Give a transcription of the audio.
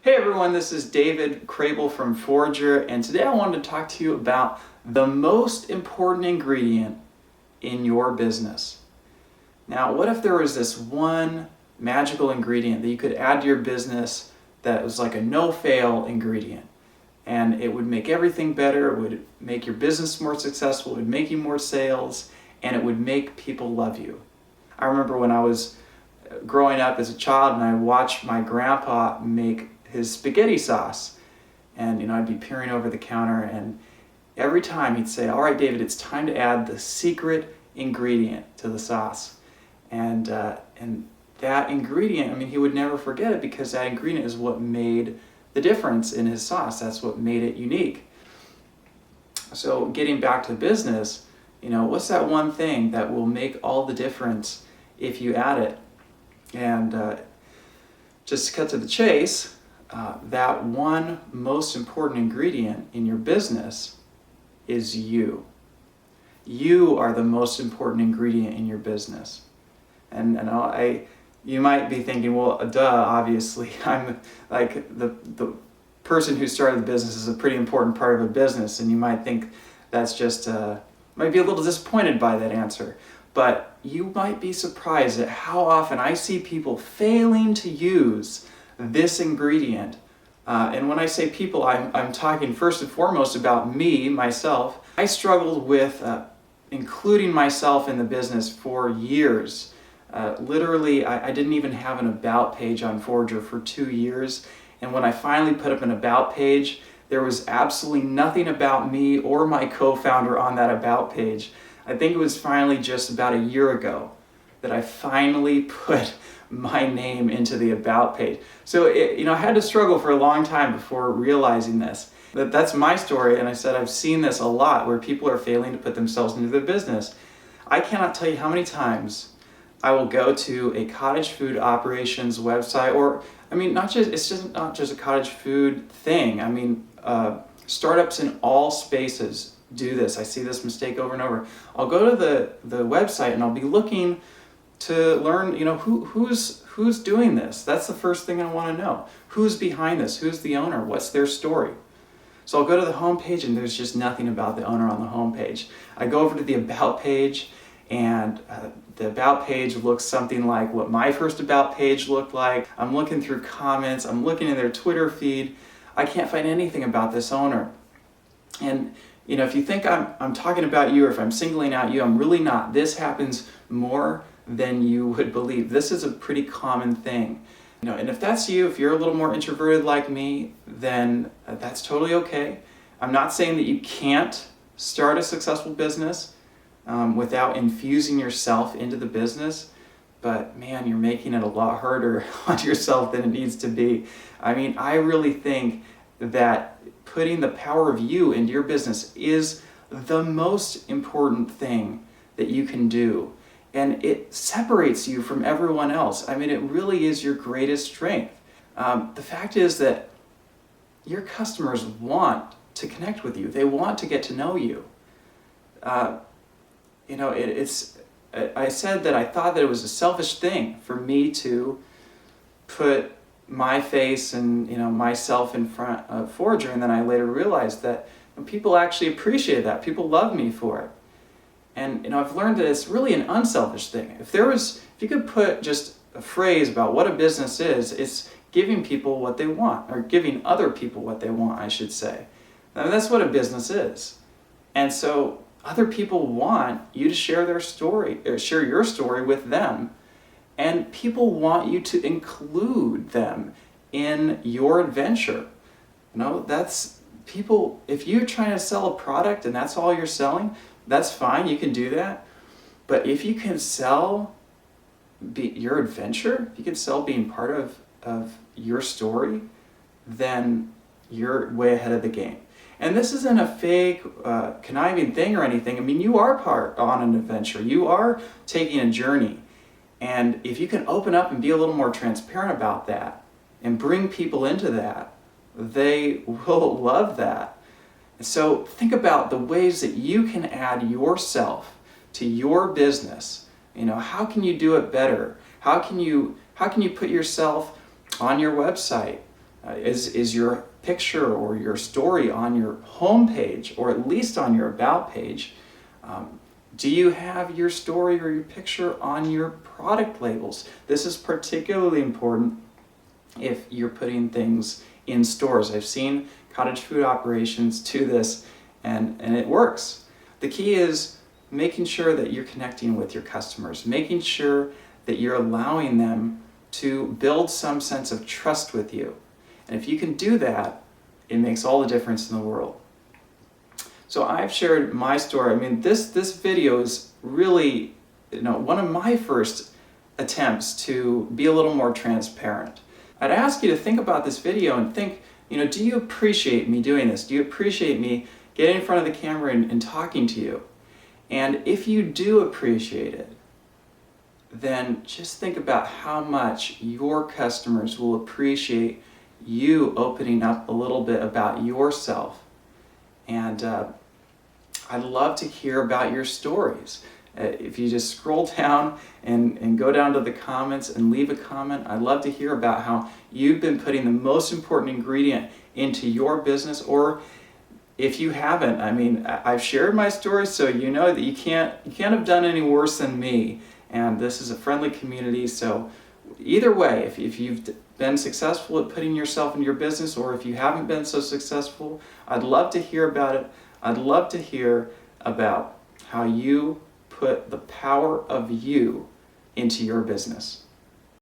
Hey everyone, this is David Crable from Forager, and today I wanted to talk to you about the most important ingredient in your business. Now, what if there was this one magical ingredient that you could add to your business that was like a no-fail ingredient, and it would make everything better, it would make your business more successful, it would make you more sales, and it would make people love you. I remember when I was growing up as a child and I watched my grandpa make his spaghetti sauce, and I'd be peering over the counter, and every time he'd say, "All right, David, it's time to add the secret ingredient to the sauce," and that ingredient, he would never forget it, because that ingredient is what made the difference in his sauce. That's what made it unique. So getting back to business, what's that one thing that will make all the difference if you add it? And just to cut to the chase, that one most important ingredient in your business is you. You are the most important ingredient in your business. And you might be thinking, well, duh, obviously, I'm like the person who started the business is a pretty important part of a business, and you might think that's just, might be a little disappointed by that answer. But you might be surprised at how often I see people failing to use this ingredient. And when I say people, I'm talking first and foremost about myself. I struggled with including myself in the business for years. Literally, I didn't even have an about page on Forager for 2 years. And when I finally put up an about page, there was absolutely nothing about me or my co-founder on that about page. I think it was finally just about a year ago that I finally put my name into the about page. So I had to struggle for a long time before realizing this. That's my story, and I said I've seen this a lot where people are failing to put themselves into their business. I cannot tell you how many times I will go to a cottage food operations website, or it's just not just a cottage food thing. Startups in all spaces do this. I see this mistake over and over. I'll go to the website and I'll be looking to learn, who's doing this. That's the first thing I want to know. Who's behind this? Who's the owner? What's their story? So I'll go to the home page and there's just nothing about the owner on the home page. I go over to the about page, and the about page looks something like what my first about page looked like. I'm looking through comments, I'm looking in their Twitter feed. I can't find anything about this owner. And if you think I'm talking about you, or if I'm singling out you, I'm really not. This happens more than you would believe. This is a pretty common thing. And if that's you, if you're a little more introverted like me, then that's totally okay. I'm not saying that you can't start a successful business without infusing yourself into the business, but man, you're making it a lot harder on yourself than it needs to be. I really think that putting the power of you into your business is the most important thing that you can do. And it separates you from everyone else. It really is your greatest strength. The fact is that your customers want to connect with you. They want to get to know you. I said that I thought that it was a selfish thing for me to put my face and myself in front of Forager, and then I later realized that people actually appreciate that. People love me for it. And I've learned that it's really an unselfish thing. If you could put just a phrase about what a business is, it's giving people what they want, or giving other people what they want, I should say. That's what a business is. And so other people want you to share their story, or share your story with them. And people want you to include them in your adventure. That's people. If you're trying to sell a product and that's all you're selling, that's fine, you can do that. But if you can sell your adventure, if you can sell being part of your story, then you're way ahead of the game. And this isn't a fake, conniving thing or anything. You are part on an adventure. You are taking a journey. And if you can open up and be a little more transparent about that and bring people into that, they will love that. So think about the ways that you can add yourself to your business. How can you do it better? How can you put yourself on your website? Is your picture or your story on your home page, or at least on your about page? Do you have your story or your picture on your product labels? This is particularly important if you're putting things in stores. I've seen cottage food operations do this, and it works. The key is making sure that you're connecting with your customers, making sure that you're allowing them to build some sense of trust with you. And if you can do that, it makes all the difference in the world. So I've shared my story. I mean, this video is really, one of my first attempts to be a little more transparent. I'd ask you to think about this video and think, do you appreciate me doing this? Do you appreciate me getting in front of the camera and talking to you? And if you do appreciate it, then just think about how much your customers will appreciate you opening up a little bit about yourself. And I'd love to hear about your stories. If you just scroll down and go down to the comments and leave a comment, I'd love to hear about how you've been putting the most important ingredient into your business. Or if you haven't, I mean, I've shared my story, so you know that you can't have done any worse than me. And this is a friendly community, so either way, if you've been successful at putting yourself in your business, or if you haven't been so successful, I'd love to hear about it. I'd love to hear about how you put the power of you into your business.